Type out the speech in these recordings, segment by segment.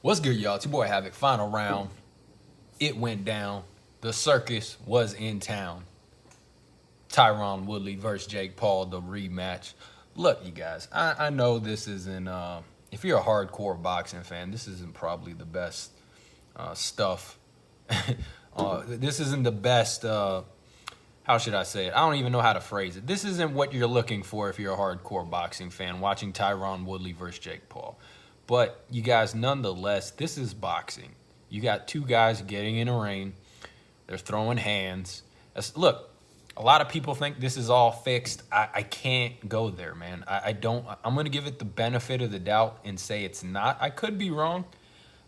What's good, y'all? It's your boy Havoc. Final round. It went down. The circus was in town. Tyron Woodley versus Jake Paul, the rematch. Look, you guys, I know this isn't, if you're a hardcore boxing fan, this isn't probably the best stuff. This isn't the best, how should I say it? I don't even know how to phrase it. This isn't what you're looking for if you're a hardcore boxing fan, watching Tyron Woodley versus Jake Paul. But you guys, nonetheless, this is boxing. You got two guys getting in a ring. They're throwing hands. Look, a lot of people think this is all fixed. I can't go there, man. I don't. I'm going to give it the benefit of the doubt and say it's not. I could be wrong.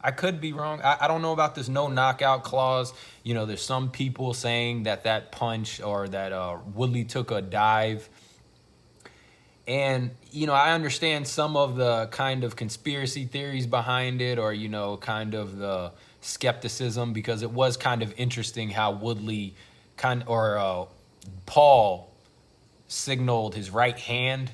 I don't know about this no knockout clause. You know, there's some people saying that punch or that Woodley took a dive. And, you know, I understand some of the kind of conspiracy theories behind it, or, you know, kind of the skepticism, because it was kind of interesting how Woodley Paul signaled his right hand.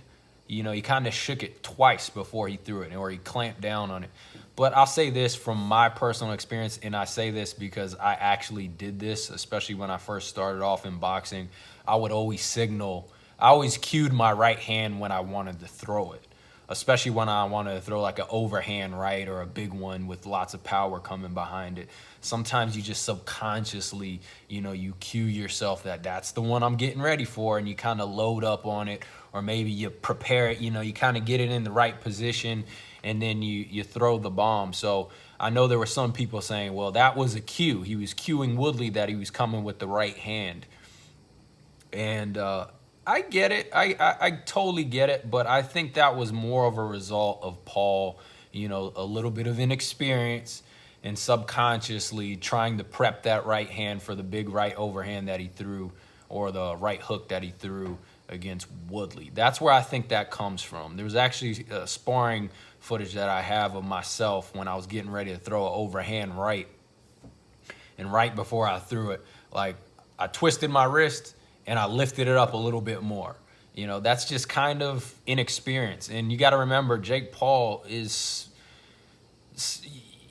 You know, he kind of shook it twice before he threw it, or he clamped down on it. But I'll say this from my personal experience, and I say this because I actually did this, especially when I first started off in boxing. I would always signal. I always cued my right hand when I wanted to throw it, especially when I wanted to throw like an overhand right or a big one with lots of power coming behind it. Sometimes you just subconsciously, you know, you cue yourself that that's the one I'm getting ready for, and you kind of load up on it, or maybe you prepare it, you know, you kind of get it in the right position, and then you throw the bomb. So I know there were some people saying, well, that was a cue. He was cueing Woodley that he was coming with the right hand. And I get it. I totally get it. But I think that was more of a result of Paul, you know, a little bit of inexperience and subconsciously trying to prep that right hand for the big right overhand that he threw, or the right hook that he threw against Woodley. That's where I think that comes from. There was actually sparring footage that I have of myself when I was getting ready to throw an overhand right. And right before I threw it, like, I twisted my wrist and I lifted it up a little bit more. You know, that's just kind of inexperience. And you got to remember, Jake Paul is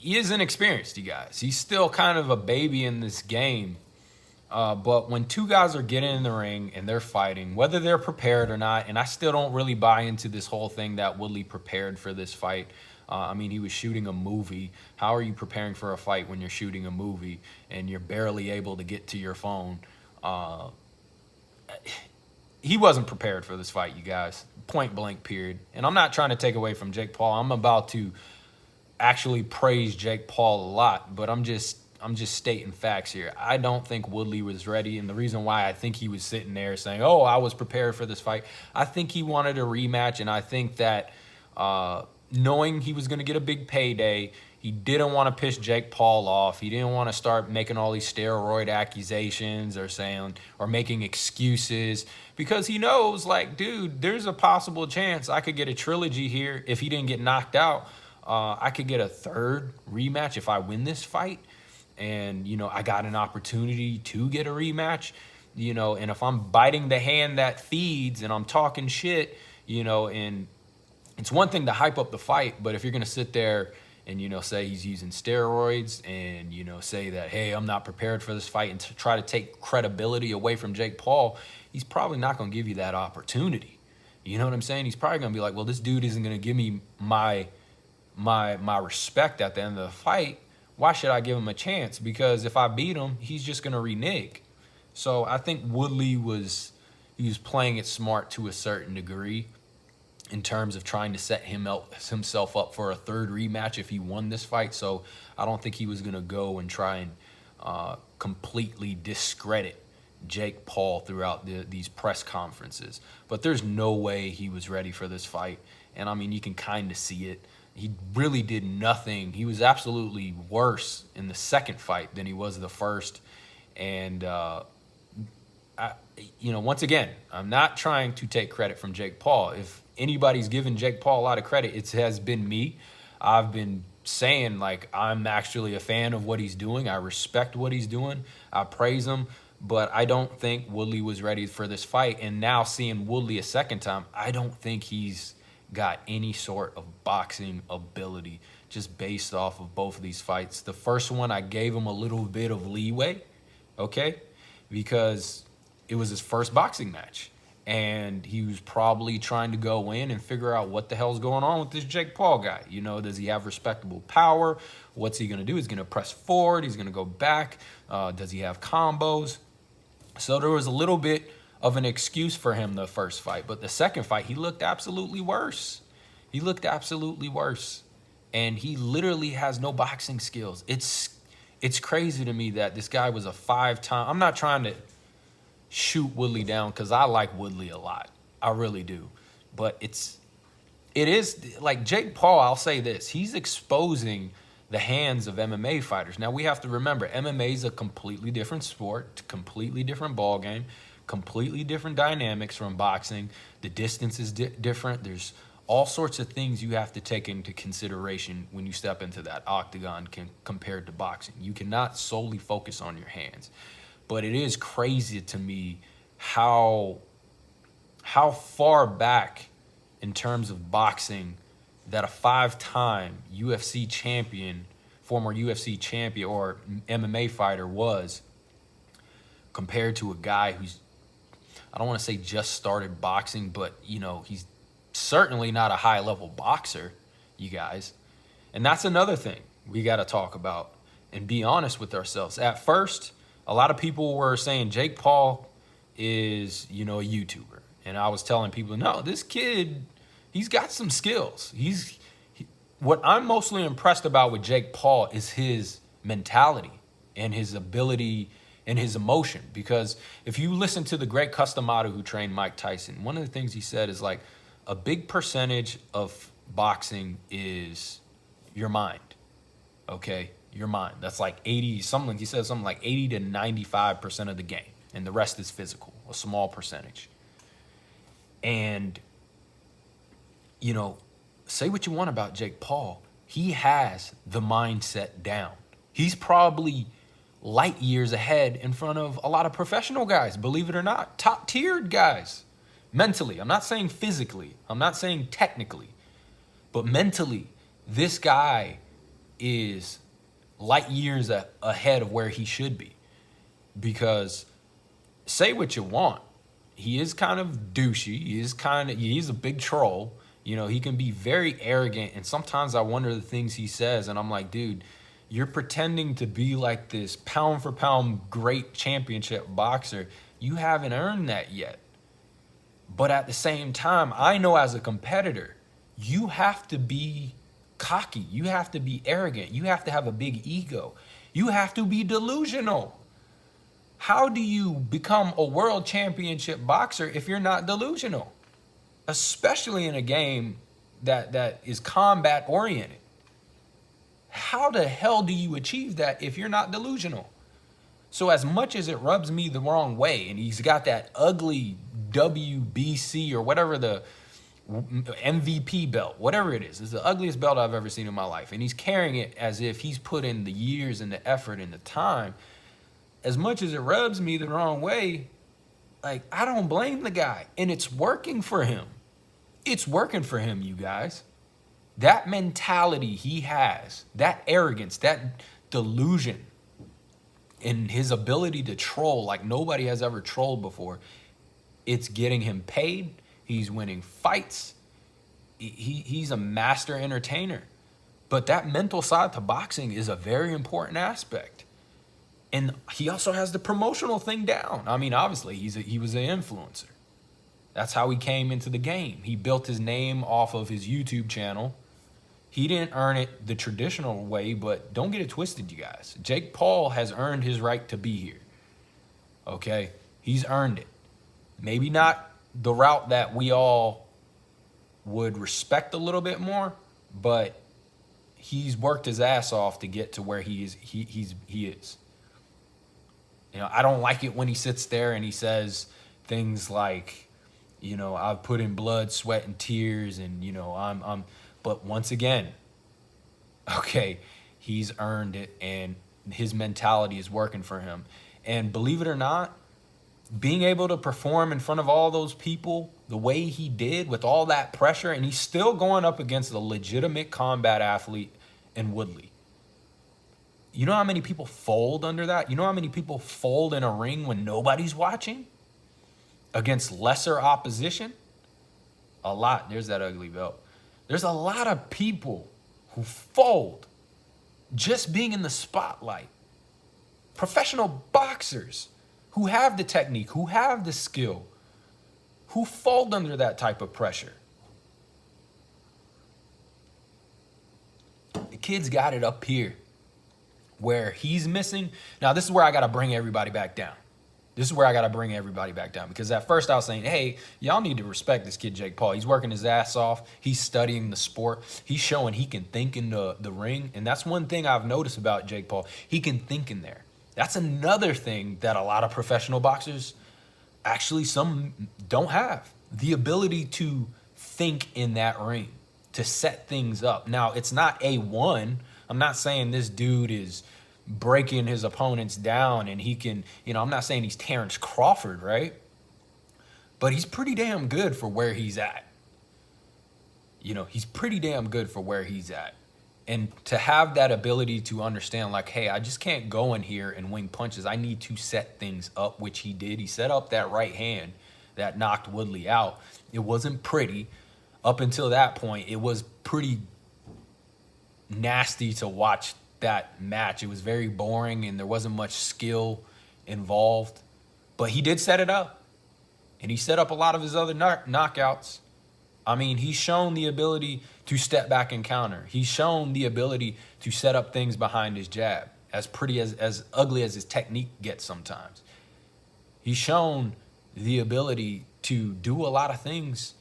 inexperienced, you guys. He's still kind of a baby in this game. But when two guys are getting in the ring and they're fighting, whether they're prepared or not, and I still don't really buy into this whole thing that Woodley prepared for this fight. I mean, he was shooting a movie. How are you preparing for a fight when you're shooting a movie and you're barely able to get to your phone? He wasn't prepared for this fight, you guys. Point blank, period. And I'm not trying to take away from Jake Paul. I'm about to actually praise Jake Paul a lot, but I'm just stating facts here. I don't think Woodley was ready, and the reason why I think he was sitting there saying, oh, I was prepared for this fight, I think he wanted a rematch, and I think that knowing he was going to get a big payday, he didn't want to piss Jake Paul off. He didn't want to start making all these steroid accusations or making excuses, because he knows, like, dude, there's a possible chance I could get a trilogy here if he didn't get knocked out. I could get a third rematch if I win this fight. And, you know, I got an opportunity to get a rematch, you know, and if I'm biting the hand that feeds and I'm talking shit, you know, and it's one thing to hype up the fight, but if you're going to sit there and, you know, say he's using steroids and, you know, say that, hey, I'm not prepared for this fight, and to try to take credibility away from Jake Paul, he's probably not going to give you that opportunity. You know what I'm saying? He's probably going to be like, well, this dude isn't going to give me my respect at the end of the fight. Why should I give him a chance? Because if I beat him, he's just going to renege. So I think Woodley was playing it smart to a certain degree in terms of trying to set himself up for a third rematch if he won this fight. So I don't think he was going to go and try and completely discredit Jake Paul throughout these press conferences. But there's no way he was ready for this fight. And, I mean, you can kind of see it. He really did nothing. He was absolutely worse in the second fight than he was the first. And, you know, once again, I'm not trying to take credit from Jake Paul. If anybody's given Jake Paul a lot of credit, it has been me. I've been saying, like, I'm actually a fan of what he's doing. I respect what he's doing. I praise him. But I don't think Woodley was ready for this fight. And now seeing Woodley a second time, I don't think he's got any sort of boxing ability just based off of both of these fights. The first one, I gave him a little bit of leeway, okay, because it was his first boxing match. And he was probably trying to go in and figure out what the hell's going on with this Jake Paul guy. You know, does he have respectable power? What's he going to do? He's going to press forward. He's going to go back. Does he have combos? So there was a little bit of an excuse for him the first fight. But the second fight, he looked absolutely worse. He looked absolutely worse. And he literally has no boxing skills. It's crazy to me that this guy was a 5-time. I'm not trying to shoot Woodley down because I like Woodley a lot. I really do. But it is like Jake Paul, I'll say this. He's exposing the hands of MMA fighters. Now, we have to remember, MMA is a completely different sport, completely different ball game, completely different dynamics from boxing. The distance is different. There's all sorts of things you have to take into consideration when you step into that octagon compared to boxing. You cannot solely focus on your hands. But it is crazy to me how far back in terms of boxing that a 5-time UFC champion, former UFC champion or MMA fighter was compared to a guy who's, I don't want to say just started boxing, but, you know, he's certainly not a high-level boxer, you guys. And that's another thing we got to talk about and be honest with ourselves. At first, a lot of people were saying Jake Paul is, you know, a YouTuber. And I was telling people, no, this kid, he's got some skills. What I'm mostly impressed about with Jake Paul is his mentality and his ability and his emotion. Because if you listen to the great Customato who trained Mike Tyson, one of the things he said is like, a big percentage of boxing is your mind, okay? Your mind. That's like 80, something, he said something like 80 to 95% of the game, and the rest is physical, a small percentage. And, you know, say what you want about Jake Paul, he has the mindset down. He's probably light years ahead in front of a lot of professional guys, believe it or not, top-tiered guys. Mentally, I'm not saying physically, I'm not saying technically, but mentally, this guy is light years ahead of where he should be. Because say what you want, he is kind of douchey, he's a big troll. You know, he can be very arrogant, and sometimes I wonder the things he says, and I'm like, dude, you're pretending to be like this pound for pound great championship boxer. You haven't earned that yet. But at the same time, I know as a competitor, you have to be cocky. You have to be arrogant. You have to have a big ego. You have to be delusional. How do you become a world championship boxer if you're not delusional? Especially in a game that is combat oriented. How the hell do you achieve that if you're not delusional? So as much as it rubs me the wrong way, and he's got that ugly WBC or whatever, the MVP belt, whatever it is, it's the ugliest belt I've ever seen in my life. And he's carrying it as if he's put in the years and the effort and the time. As much as it rubs me the wrong way, like, I don't blame the guy. And it's working for him. It's working for him, you guys. That mentality he has, that arrogance, that delusion, and his ability to troll like nobody has ever trolled before, it's getting him paid. He's winning fights. He's a master entertainer. But that mental side to boxing is a very important aspect. And he also has the promotional thing down. I mean, obviously, he was an influencer. That's how he came into the game. He built his name off of his YouTube channel. He didn't earn it the traditional way, but don't get it twisted, you guys. Jake Paul has earned his right to be here. Okay? He's earned it. Maybe not the route that we all would respect a little bit more, but he's worked his ass off to get to where he is. He is. You know, I don't like it when he sits there and he says things like, you know, I've put in blood, sweat, and tears, and, you know, I'm but once again, okay, he's earned it, and his mentality is working for him. And believe it or not, being able to perform in front of all those people the way he did with all that pressure, and he's still going up against a legitimate combat athlete in Woodley. You know how many people fold under that? You know how many people fold in a ring when nobody's watching against lesser opposition? A lot. There's that ugly belt. There's a lot of people who fold just being in the spotlight. Professional boxers who have the technique, who have the skill, who fold under that type of pressure. The kid's got it up here where he's missing. Now, this is where I got to bring everybody back down. Because at first I was saying, hey, y'all need to respect this kid, Jake Paul. He's working his ass off. He's studying the sport. He's showing he can think in the ring. And that's one thing I've noticed about Jake Paul. He can think in there. That's another thing that a lot of professional boxers, actually some don't have. The ability to think in that ring, to set things up. Now, it's not A1. I'm not saying this dude is breaking his opponents down and he can, I'm not saying he's Terrence Crawford, right? But he's pretty damn good for where he's at. He's pretty damn good for where he's at. And to have that ability to understand, like, hey, I just can't go in here and wing punches. I need to set things up, which he did. He set up that right hand that knocked Woodley out. It wasn't pretty. Up until that point, it was pretty nasty to watch that match. It was very boring and there wasn't much skill involved. But he did set it up. And he set up a lot of his other knockouts. I mean, he's shown the ability to step back and counter. He's shown the ability to set up things behind his jab, as pretty as ugly as his technique gets sometimes. He's shown the ability to do a lot of things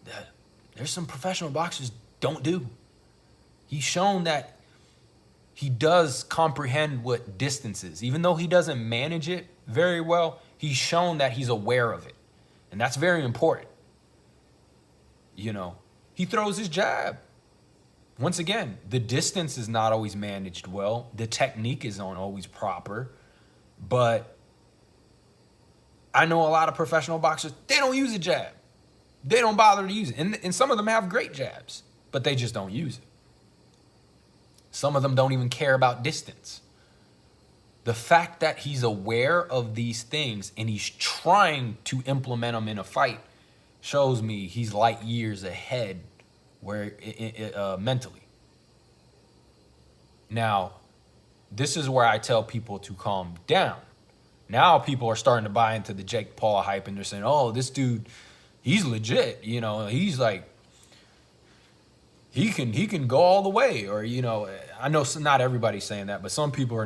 that there's some professional boxers don't do. He's shown that he does comprehend what distance is. Even though he doesn't manage it very well, he's shown that he's aware of it. And that's very important. He throws his jab. Once again, the distance is not always managed well. The technique isn't always proper. But I know a lot of professional boxers, they don't use a jab. They don't bother to use it. And some of them have great jabs, but they just don't use it. Some of them don't even care about distance. The fact that he's aware of these things and he's trying to implement them in a fight shows me he's light years ahead mentally. Now, this is where I tell people to calm down. Now people are starting to buy into the Jake Paul hype and they're saying, oh, this dude, he's legit. He's like, he can go all the way. Or, I know not everybody's saying that, but some people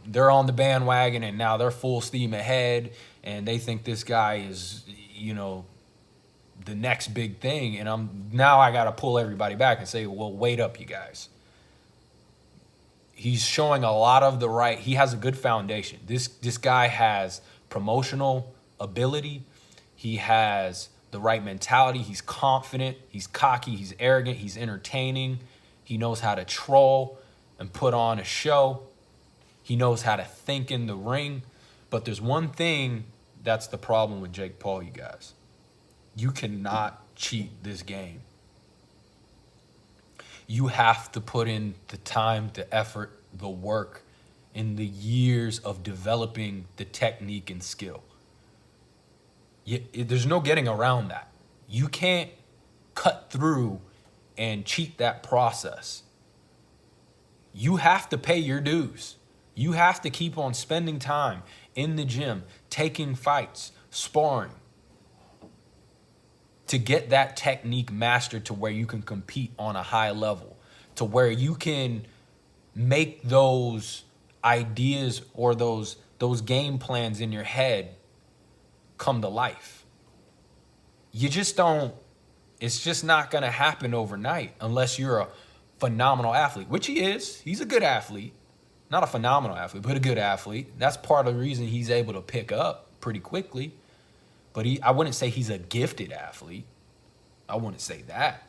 they're on the bandwagon and now they're full steam ahead and they think this guy is, the next big thing. And I got to pull everybody back and say, well, wait up, you guys. He's showing a lot of he has a good foundation. This guy has promotional ability. He has the right mentality. He's confident. He's cocky. He's arrogant. He's entertaining. He knows how to troll and put on a show. He knows how to think in the ring. But there's one thing that's the problem with Jake Paul, you guys. You cannot cheat this game. You have to put in the time, the effort, the work, and the years of developing the technique and skill. There's no getting around that. You can't cut through and cheat that process. You have to pay your dues. You have to keep on spending time in the gym, taking fights, sparring, to get that technique mastered to where you can compete on a high level, to where you can make those ideas or those game plans in your head come to life. You just don't, it's just not going to happen overnight unless you're a phenomenal athlete, which he is. He's a good athlete. Not a phenomenal athlete, but a good athlete. That's part of the reason he's able to pick up pretty quickly. But I wouldn't say he's a gifted athlete. I wouldn't say that.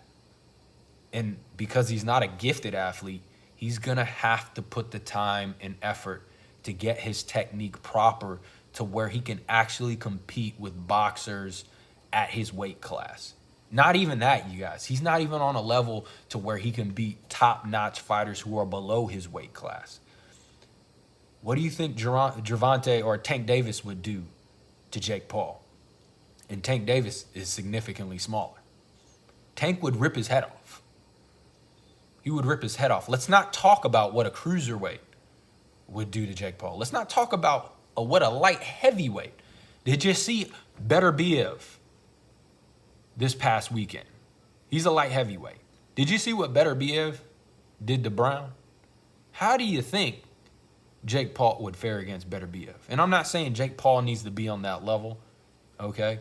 And because he's not a gifted athlete, he's going to have to put the time and effort to get his technique proper to where he can actually compete with boxers at his weight class. Not even that, you guys. He's not even on a level to where he can beat top-notch fighters who are below his weight class. What do you think Gervonta or Tank Davis would do to Jake Paul? And Tank Davis is significantly smaller. Tank would rip his head off. He would rip his head off. Let's not talk about what a cruiserweight would do to Jake Paul. Let's not talk about what a light heavyweight. Did you see Beterbiev this past weekend? He's a light heavyweight. Did you see what Beterbiev did to Brown? How do you think Jake Paul would fare against Beterbiev? And I'm not saying Jake Paul needs to be on that level, okay?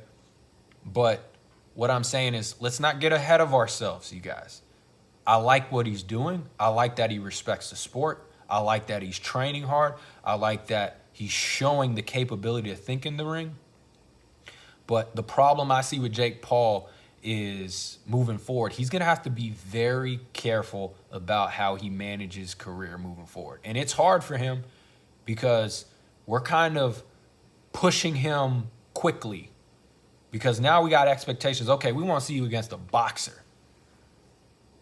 But what I'm saying is, let's not get ahead of ourselves, you guys. I like what he's doing. I like that he respects the sport. I like that he's training hard. I like that he's showing the capability to think in the ring. But the problem I see with Jake Paul is moving forward, he's going to have to be very careful about how he manages his career moving forward. And it's hard for him because we're kind of pushing him quickly because now we got expectations. Okay, we want to see you against a boxer.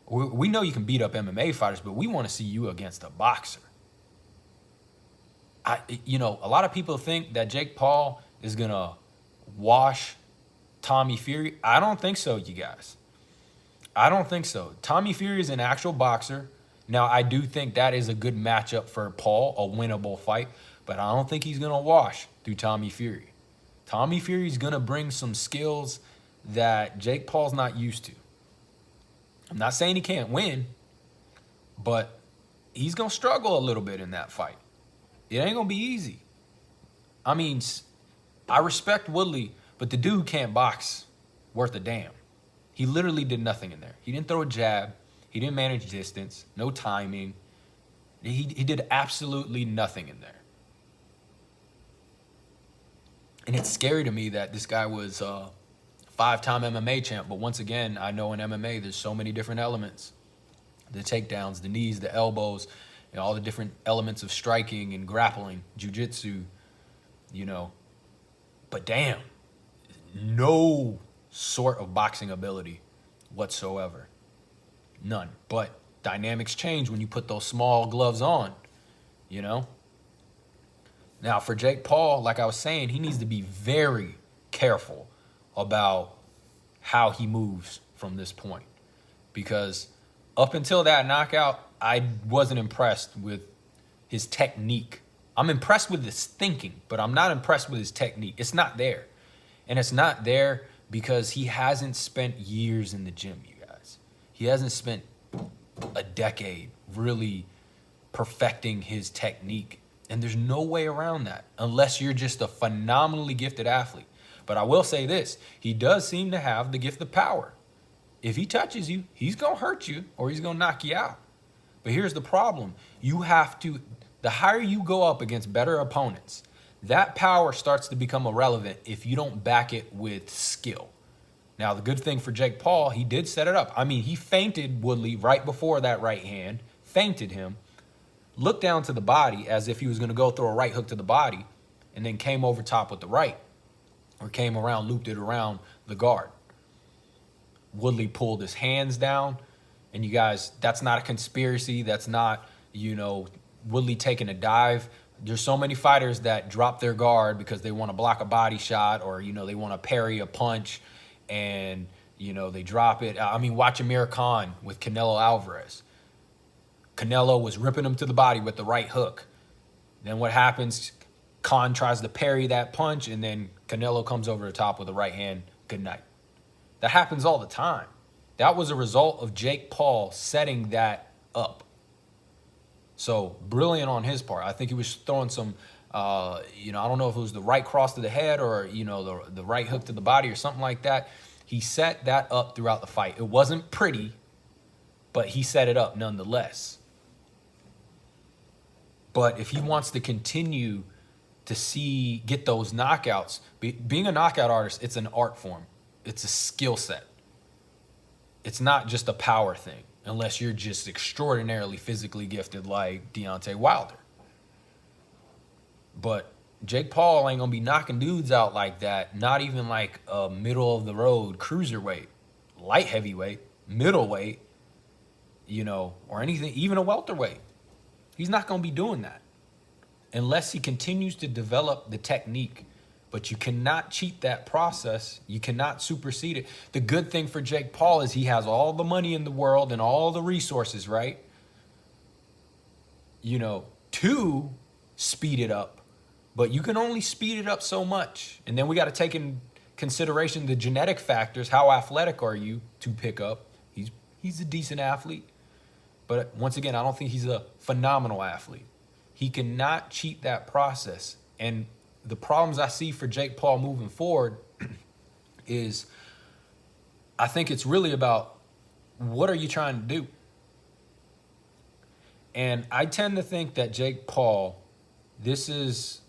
We know you can beat up MMA fighters, but we want to see you against a boxer. A lot of people think that Jake Paul is going to wash Tommy Fury. I don't think so, you guys. I don't think so. Tommy Fury is an actual boxer. Now, I do think that is a good matchup for Paul, a winnable fight, but I don't think he's going to wash through Tommy Fury. Tommy Fury's going to bring some skills that Jake Paul's not used to. I'm not saying he can't win, but he's going to struggle a little bit in that fight. It ain't going to be easy. I mean, I respect Woodley, but the dude can't box worth a damn. He literally did nothing in there. He didn't throw a jab. He didn't manage distance, no timing. He did absolutely nothing in there. And it's scary to me that this guy was a 5-time MMA champ. But once again, I know in MMA there's so many different elements. The takedowns, the knees, the elbows, all the different elements of striking and grappling, jiu-jitsu, But damn, no sort of boxing ability whatsoever. None. But dynamics change when you put those small gloves on, Now, for Jake Paul, like I was saying, he needs to be very careful about how he moves from this point. Because up until that knockout, I wasn't impressed with his technique. I'm impressed with his thinking, but I'm not impressed with his technique. It's not there. And it's not there because he hasn't spent years in the gym, you guys. He hasn't spent a decade really perfecting his technique. And there's no way around that unless you're just a phenomenally gifted athlete. But I will say this, he does seem to have the gift of power. If he touches you, he's going to hurt you or he's going to knock you out. But here's the problem. The higher you go up against better opponents, that power starts to become irrelevant if you don't back it with skill. Now, the good thing for Jake Paul, he did set it up. I mean, he feinted Woodley right before that right hand, feinted him, looked down to the body as if he was going to go throw a right hook to the body, and then came over top with the right, or came around, looped it around the guard. Woodley pulled his hands down, and you guys, that's not a conspiracy. That's not, Woodley taking a dive. There's so many fighters that drop their guard because they want to block a body shot or, they want to parry a punch and, they drop it. I mean, watch Amir Khan with Canelo Alvarez. Canelo was ripping him to the body with the right hook. Then what happens? Khan tries to parry that punch, and then Canelo comes over the top with a right hand. Good night. That happens all the time. That was a result of Jake Paul setting that up. So brilliant on his part. I think he was throwing some, I don't know if it was the right cross to the head or, the right hook to the body or something like that. He set that up throughout the fight. It wasn't pretty, but he set it up nonetheless. But if he wants to continue to get those knockouts, being a knockout artist, it's an art form. It's a skill set. It's not just a power thing, unless you're just extraordinarily physically gifted like Deontay Wilder. But Jake Paul ain't gonna be knocking dudes out like that. Not even like a middle of the road cruiserweight, light heavyweight, middleweight, or anything, even a welterweight. He's not gonna be doing that unless he continues to develop the technique. But you cannot cheat that process. You cannot supersede it. The good thing for Jake Paul is he has all the money in the world and all the resources, right? To speed it up. But you can only speed it up so much. And then we got to take in consideration the genetic factors. How athletic are you to pick up? He's a decent athlete. But once again, I don't think he's a phenomenal athlete. He cannot cheat that process. And the problems I see for Jake Paul moving forward is I think it's really about what are you trying to do? And I tend to think that Jake Paul, he's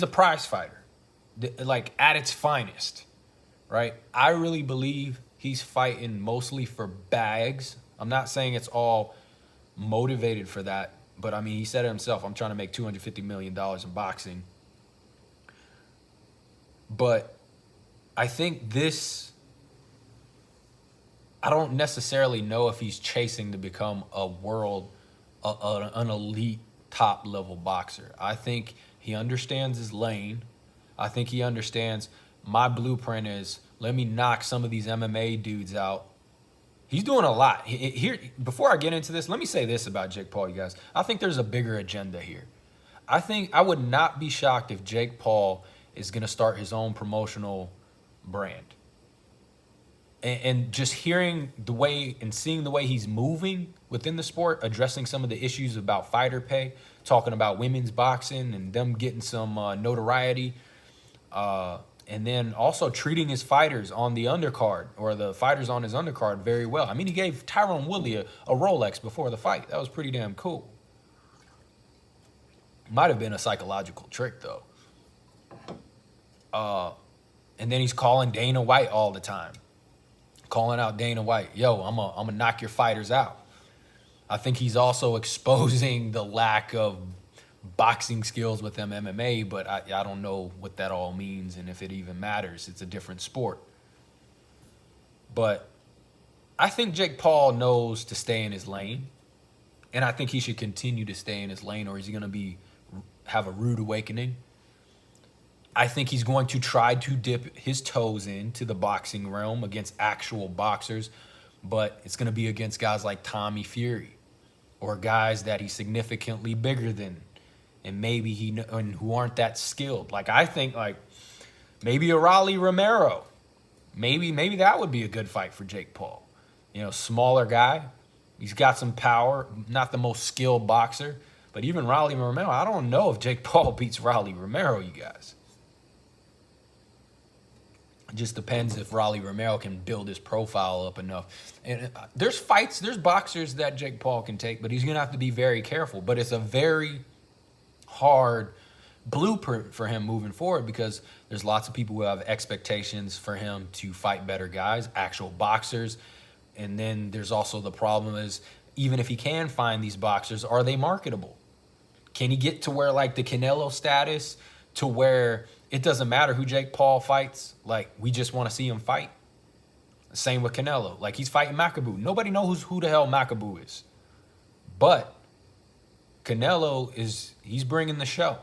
a prize fighter, like at its finest, right? I really believe he's fighting mostly for bags. I'm not saying it's all motivated for that, but I mean, he said it himself, I'm trying to make $250 million in boxing. But I think I don't necessarily know if he's chasing to become an elite top level boxer. I think he understands his lane. I think he understands my blueprint is let me knock some of these MMA dudes out. He's doing a lot. Here, before I get into this, let me say this about Jake Paul, you guys. I think there's a bigger agenda here. I think I would not be shocked if Jake Paul is going to start his own promotional brand. And just hearing the way and seeing the way he's moving within the sport, addressing some of the issues about fighter pay, talking about women's boxing and them getting some notoriety, and then also treating his fighters on the undercard or the fighters on his undercard very well. I mean, he gave Tyron Woodley a Rolex before the fight. That was pretty damn cool. Might have been a psychological trick, though. And then he's calling Dana White all the time. Calling out Dana White. Yo, I'm gonna knock your fighters out. I think he's also exposing the lack of boxing skills with them MMA, but I don't know what that all means and if it even matters. It's a different sport. But I think Jake Paul knows to stay in his lane, and I think he should continue to stay in his lane, or is he going to have a rude awakening? I think he's going to try to dip his toes into the boxing realm against actual boxers, but it's going to be against guys like Tommy Fury or guys that he's significantly bigger than, and maybe who aren't that skilled. Like I think like maybe a Rolly Romero, maybe that would be a good fight for Jake Paul. Smaller guy, he's got some power, not the most skilled boxer, but even Rolly Romero, I don't know if Jake Paul beats Rolly Romero, you guys. It just depends if Rolly Romero can build his profile up enough. And there's boxers that Jake Paul can take, but he's going to have to be very careful. But it's a very hard blueprint for him moving forward because there's lots of people who have expectations for him to fight better guys, actual boxers. And then there's also the problem is even if he can find these boxers, are they marketable? Can he get to where like the Canelo status to where it doesn't matter who Jake Paul fights. Like, we just want to see him fight. Same with Canelo. Like, he's fighting Makabu. Nobody knows who the hell Makabu is. But Canelo he's bringing the show.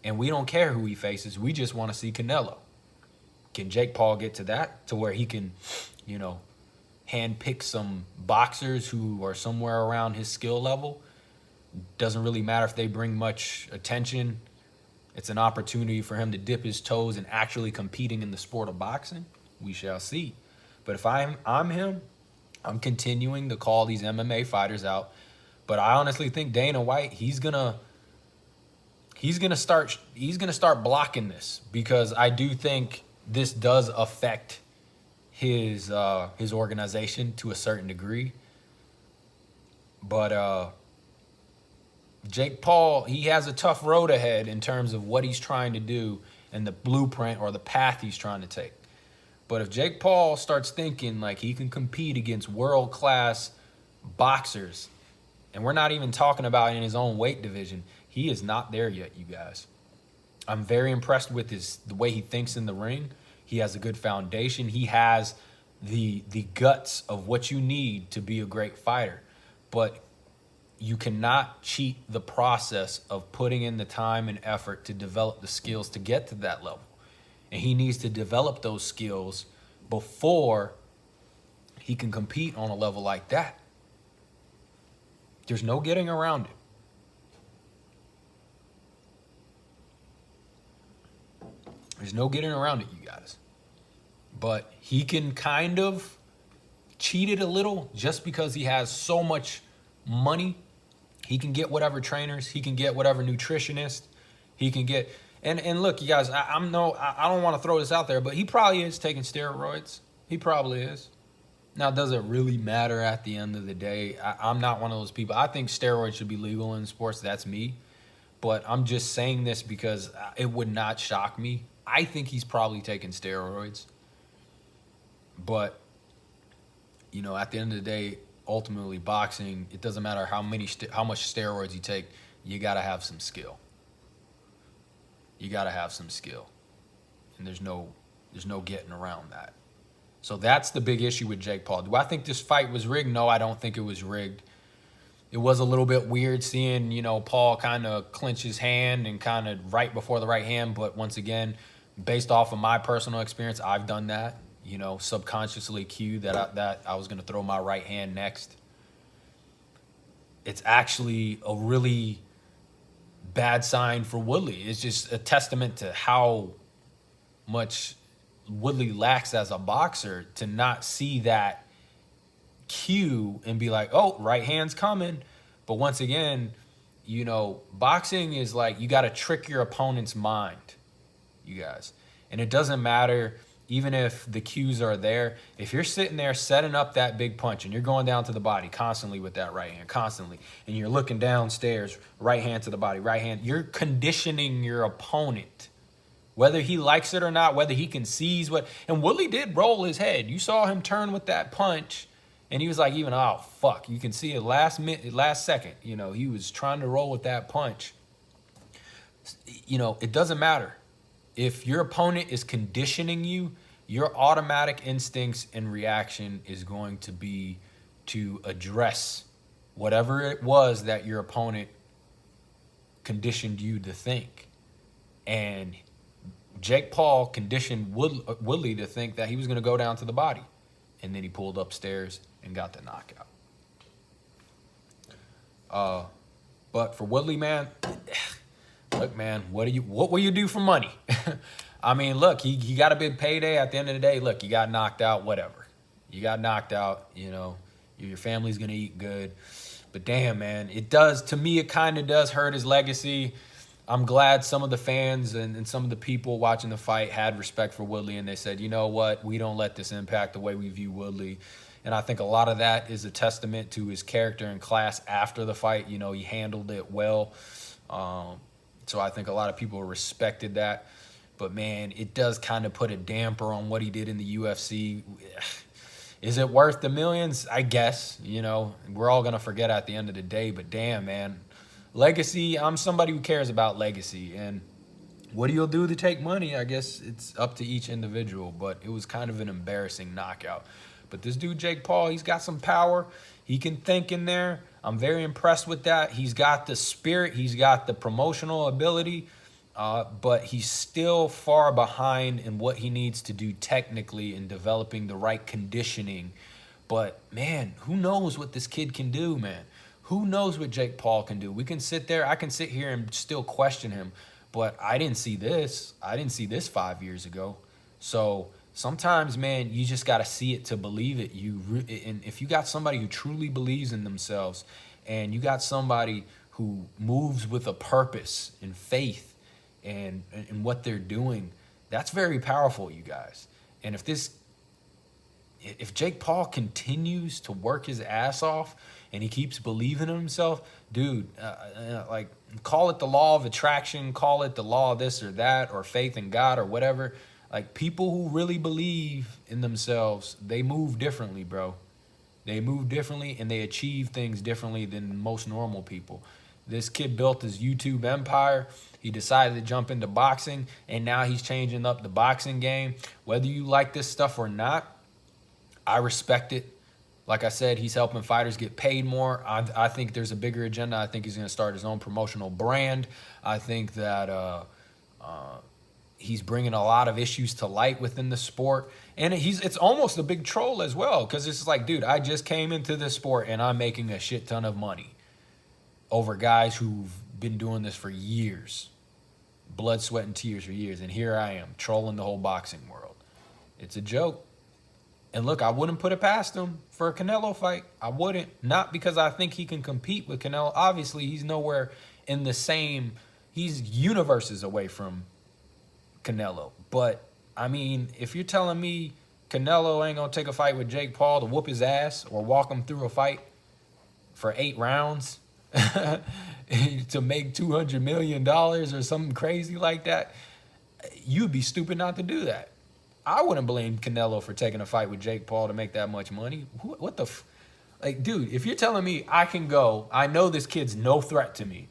And we don't care who he faces. We just want to see Canelo. Can Jake Paul get to that? To where he can, handpick some boxers who are somewhere around his skill level? Doesn't really matter if they bring much attention. It's an opportunity for him to dip his toes in actually competing in the sport of boxing. We shall see. But if I'm him, I'm continuing to call these MMA fighters out. But I honestly think Dana White, he's gonna start blocking this, because I do think this does affect his organization to a certain degree. But Jake Paul, he has a tough road ahead in terms of what he's trying to do and the blueprint or the path he's trying to take. But if Jake Paul starts thinking like he can compete against world-class boxers, and we're not even talking about in his own weight division, he is not there yet, you guys. I'm very impressed with the way he thinks in the ring. He has a good foundation. He has the guts of what you need to be a great fighter. But you cannot cheat the process of putting in the time and effort to develop the skills to get to that level. And he needs to develop those skills before he can compete on a level like that. There's no getting around it. There's no getting around it, you guys. But he can kind of cheat it a little just because he has so much money. He can get whatever trainers, he can get whatever nutritionist, he can get. And look, you guys, I don't want to throw this out there, but he probably is taking steroids. He probably is. Now, does it really matter at the end of the day? I'm not one of those people. I think steroids should be legal in sports. That's me. But I'm just saying this because it would not shock me. I think he's probably taking steroids. But, you know, at the end of the day, ultimately boxing, it doesn't matter how much steroids you take, you got to have some skill. You got to have some skill. And there's no getting around that. So that's the big issue with Jake Paul. Do I think this fight was rigged? No, I don't think it was rigged. It was a little bit weird seeing, you know, Paul kind of clench his hand and kind of right before the right hand. But once again, based off of my personal experience, I've done that. You know, subconsciously cued that I was going to throw my right hand next. It's actually a really bad sign for Woodley. It's just a testament to how much Woodley lacks as a boxer to not see that cue and be like, oh, right hand's coming. But once again, you know, boxing is like you got to trick your opponent's mind, you guys. And it doesn't matter. Even if the cues are there, if you're sitting there setting up that big punch and you're going down to the body constantly with that right hand, constantly, and you're looking downstairs, right hand to the body, right hand, you're conditioning your opponent, whether he likes it or not, whether he can seize what. And Woodley did roll his head. You saw him turn with that punch, and he was like, even, oh, fuck. You can see it last second. You know, he was trying to roll with that punch. You know, it doesn't matter. If your opponent is conditioning you, your automatic instincts and reaction is going to be to address whatever it was that your opponent conditioned you to think. And Jake Paul conditioned Woodley to think that he was going to go down to the body. And then he pulled upstairs and got the knockout. But for Woodley, man, look, man, what will you do for money? I mean, look, he got a big payday. At the end of the day, look, you got knocked out, whatever. You got knocked out, you know, your family's going to eat good. But damn, man, it does, to me, it kind of does hurt his legacy. I'm glad some of the fans and some of the people watching the fight had respect for Woodley, and they said, you know what, we don't let this impact the way we view Woodley. And I think a lot of that is a testament to his character and class after the fight. You know, he handled it well. So I think a lot of people respected that. But, man, it does kind of put a damper on what he did in the UFC. Is it worth the millions? I guess. You know, we're all going to forget at the end of the day. But, damn, man. Legacy, I'm somebody who cares about legacy. And what he'll do to take money, I guess it's up to each individual. But it was kind of an embarrassing knockout. But this dude, Jake Paul, he's got some power. He can think in there. I'm very impressed with that. He's got the spirit. He's got the promotional ability. But he's still far behind in what he needs to do technically in developing the right conditioning. But, man, who knows what this kid can do, man? Who knows what Jake Paul can do? We can sit there. I can sit here and still question him. But I didn't see this. I didn't see this 5 years ago. So sometimes, man, you just got to see it to believe it. And if you got somebody who truly believes in themselves and you got somebody who moves with a purpose and faith and what they're doing, that's very powerful, you guys. And if Jake Paul continues to work his ass off and he keeps believing in himself, dude, like, call it the law of attraction, call it the law of this or that, or faith in God or whatever. Like, people who really believe in themselves, they move differently, bro. They move differently and they achieve things differently than most normal people. This kid built his YouTube empire. He decided to jump into boxing, and now he's changing up the boxing game. Whether you like this stuff or not, I respect it. Like I said, he's helping fighters get paid more. I think there's a bigger agenda. I think he's going to start his own promotional brand. I think that he's bringing a lot of issues to light within the sport. And it's almost a big troll as well, because it's like, dude, I just came into this sport and I'm making a shit ton of money over guys who've been doing this for years. Blood, sweat, and tears for years. And here I am, trolling the whole boxing world. It's a joke. And look, I wouldn't put it past him for a Canelo fight. I wouldn't. Not because I think he can compete with Canelo. Obviously, he's nowhere in the same... He's universes away from Canelo. But, I mean, if you're telling me Canelo ain't going to take a fight with Jake Paul to whoop his ass or walk him through a fight for 8 rounds to make $200 million or something crazy like that, you'd be stupid not to do that. I wouldn't blame Canelo for taking a fight with Jake Paul to make that much money. What the... Like, dude, if you're telling me I can go, I know this kid's no threat to me,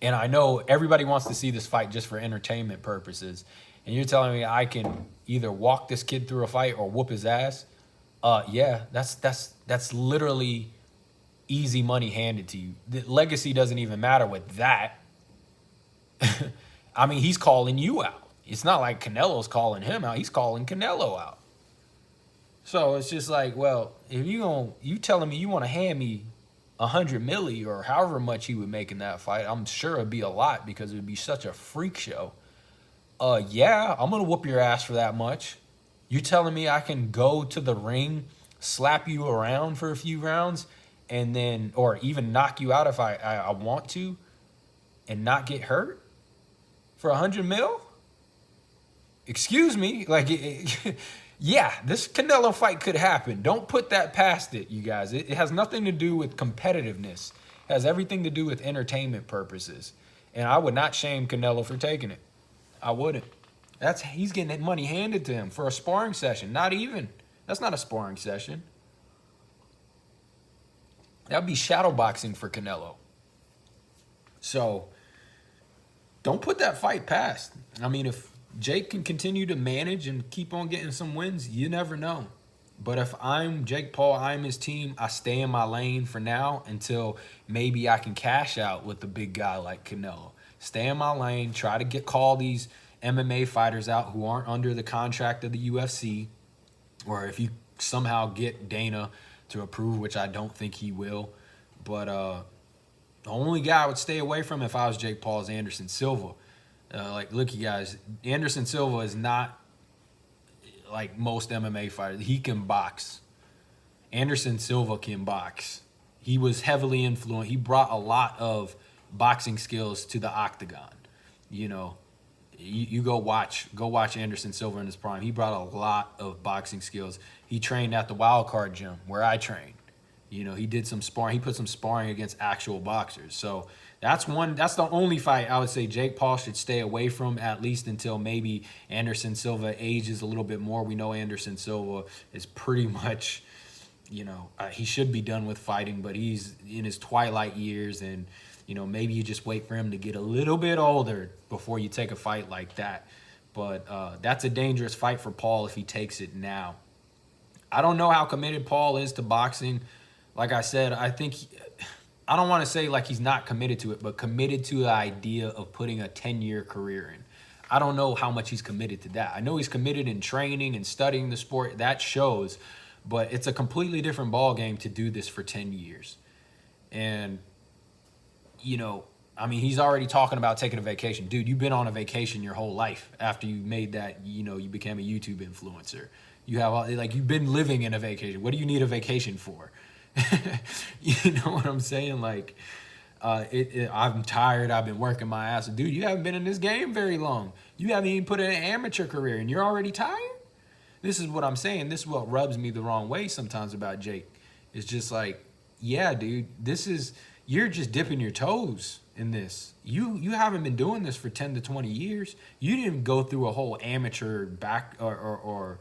and I know everybody wants to see this fight just for entertainment purposes, and you're telling me I can either walk this kid through a fight or whoop his ass, yeah, that's literally easy money handed to you. The legacy doesn't even matter with that. I mean, he's calling you out. It's not like Canelo's calling him out. He's calling Canelo out. So it's just like, well, if you telling me you want to hand me 100 milli or however much he would make in that fight, I'm sure it'd be a lot because it would be such a freak show. Yeah, I'm going to whoop your ass for that much. You telling me I can go to the ring, slap you around for a few rounds, and then, or even knock you out if I want to, and not get hurt for 100 mil? Excuse me, like, yeah, this Canelo fight could happen. Don't put that past it, you guys. It has nothing to do with competitiveness. It has everything to do with entertainment purposes. And I would not shame Canelo for taking it. I wouldn't. He's getting that money handed to him for a sparring session. Not even. That's not a sparring session. That would be shadowboxing for Canelo. So, don't put that fight past. I mean, if Jake can continue to manage and keep on getting some wins, you never know. But if I'm Jake Paul, I'm his team, I stay in my lane for now until maybe I can cash out with a big guy like Canelo. Stay in my lane, try to call these MMA fighters out who aren't under the contract of the UFC, or if you somehow get Dana to approve, which I don't think he will. But the only guy I would stay away from if I was Jake Paul is Anderson Silva. Like, look, you guys, Anderson Silva is not like most MMA fighters. He can box. Anderson Silva can box. He was heavily influenced. He brought a lot of boxing skills to the octagon. You know, you go watch Anderson Silva in his prime. He brought a lot of boxing skills. He trained at the Wild Card gym where I trained. You know, he did some sparring. He put some sparring against actual boxers. So that's the only fight I would say Jake Paul should stay away from, at least until maybe Anderson Silva ages a little bit more. We know Anderson Silva is pretty much, you know, he should be done with fighting, but he's in his twilight years, and, you know, maybe you just wait for him to get a little bit older before you take a fight like that. But that's a dangerous fight for Paul if he takes it now. I don't know how committed Paul is to boxing. Like I said, I think I don't want to say like he's not committed to it, but committed to the idea of putting a 10-year career in. I don't know how much he's committed to that. I know he's committed in training and studying the sport. That shows. But it's a completely different ballgame to do this for 10 years. And, you know, I mean, he's already talking about taking a vacation. Dude, you've been on a vacation your whole life after you made that, you know, you became a YouTube influencer. You have, like, you've been living in a vacation. What do you need a vacation for? You know what I'm saying? Like, I'm tired. I've been working my ass. Dude, you haven't been in this game very long. You haven't even put in an amateur career, and you're already tired? This is what I'm saying. This is what rubs me the wrong way sometimes about Jake. It's just like, yeah, dude, you're just dipping your toes in this. You haven't been doing this for 10 to 20 years. You didn't go through a whole amateur back or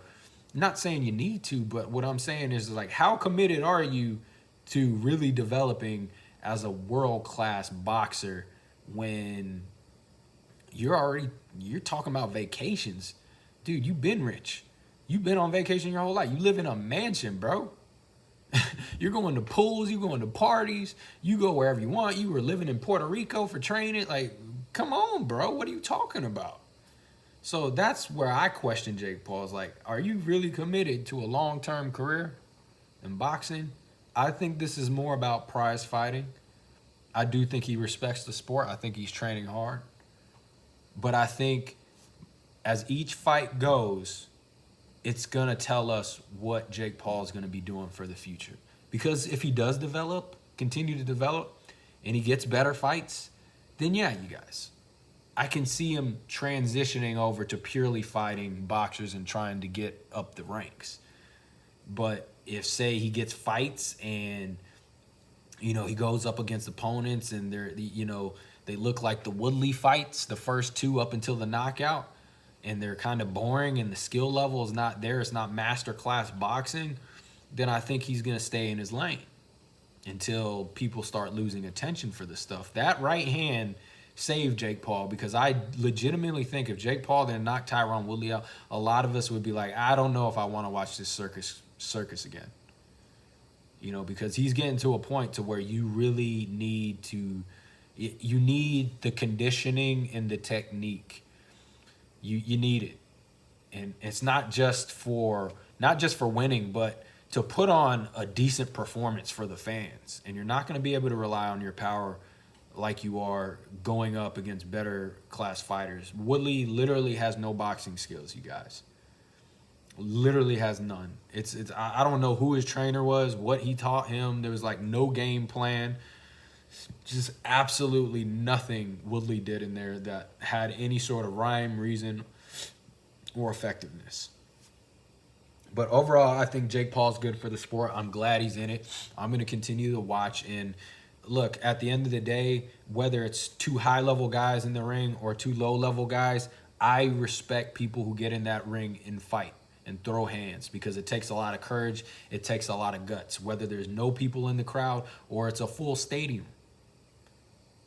not saying you need to, but what I'm saying is, like, how committed are you to really developing as a world-class boxer when you're talking about vacations. Dude, you've been rich. You've been on vacation your whole life. You live in a mansion, bro. You're going to pools, you're going to parties, you go wherever you want. You were living in Puerto Rico for training. Like, come on, bro. What are you talking about? So that's where I question Jake Paul. Is like, are you really committed to a long-term career in boxing? I think this is more about prize fighting. I do think he respects the sport. I think he's training hard. But I think as each fight goes, it's going to tell us what Jake Paul is going to be doing for the future. Because if he does continue to develop, and he gets better fights, then yeah, you guys, I can see him transitioning over to purely fighting boxers and trying to get up the ranks. But if, say, he gets fights and, he goes up against opponents and they look like the Woodley fights, the first two up until the knockout, and they're kind of boring and the skill level is not there, it's not master-class boxing, then I think he's going to stay in his lane until people start losing attention for this stuff. That right hand saved Jake Paul, because I legitimately think if Jake Paul didn't knock Tyron Woodley out, a lot of us would be like, I don't know if I want to watch this circus again. Because he's getting to a point to where you really need the conditioning and the technique. You need it. And it's not just for winning, but to put on a decent performance for the fans. And you're not going to be able to rely on your power like you are going up against better class fighters. Woodley literally has no boxing skills, you guys. Literally has none. I don't know who his trainer was, what he taught him. There was like no game plan. Just absolutely nothing Woodley did in there that had any sort of rhyme, reason, or effectiveness. But overall, I think Jake Paul's good for the sport. I'm glad he's in it. I'm going to continue to watch. And look, at the end of the day, whether it's two high-level guys in the ring or two low-level guys, I respect people who get in that ring and fight and throw hands, because it takes a lot of courage. It takes a lot of guts, whether there's no people in the crowd or it's a full stadium.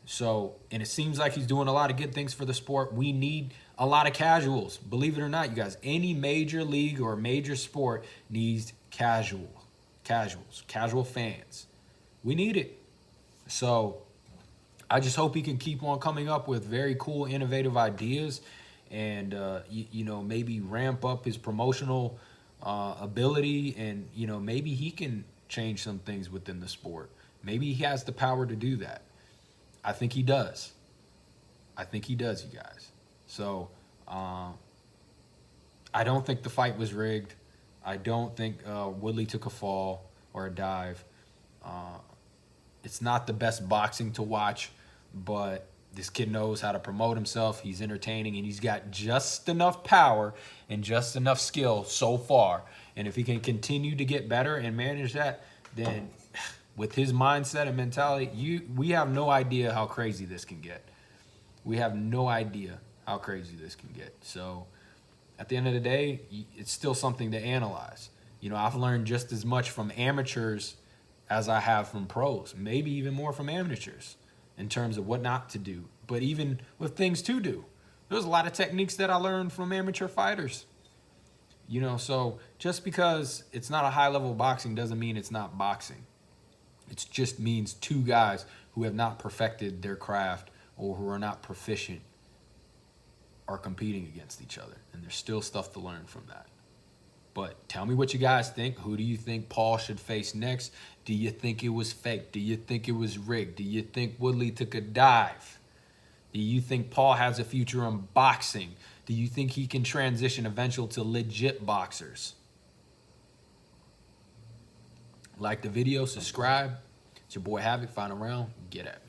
So, and it seems like he's doing a lot of good things for the sport. We need a lot of casuals. Believe it or not, you guys, any major league or major sport needs casual fans. We need it. So I just hope he can keep on coming up with very cool, innovative ideas, and maybe ramp up his promotional ability, and maybe he can change some things within the sport. Maybe he has the power to do that. I think he does. You guys. So I don't think the fight was rigged. I don't think Woodley took a fall or a dive. It's not the best boxing to watch, but this kid knows how to promote himself. He's entertaining, and he's got just enough power and just enough skill so far. And if he can continue to get better and manage that, then with his mindset and mentality, we have no idea how crazy this can get. We have no idea how crazy this can get. So at the end of the day, it's still something to analyze. I've learned just as much from amateurs as I have from pros, maybe even more from amateurs in terms of what not to do, but even with things to do. There's a lot of techniques that I learned from amateur fighters. So just because it's not a high-level boxing doesn't mean it's not boxing. It just means two guys who have not perfected their craft or who are not proficient are competing against each other. And there's still stuff to learn from that. But tell me what you guys think. Who do you think Paul should face next? Do you think it was fake? Do you think it was rigged? Do you think Woodley took a dive? Do you think Paul has a future in boxing? Do you think he can transition eventually to legit boxers? Like the video, subscribe. It's your boy Havoc. Final round. Get at me.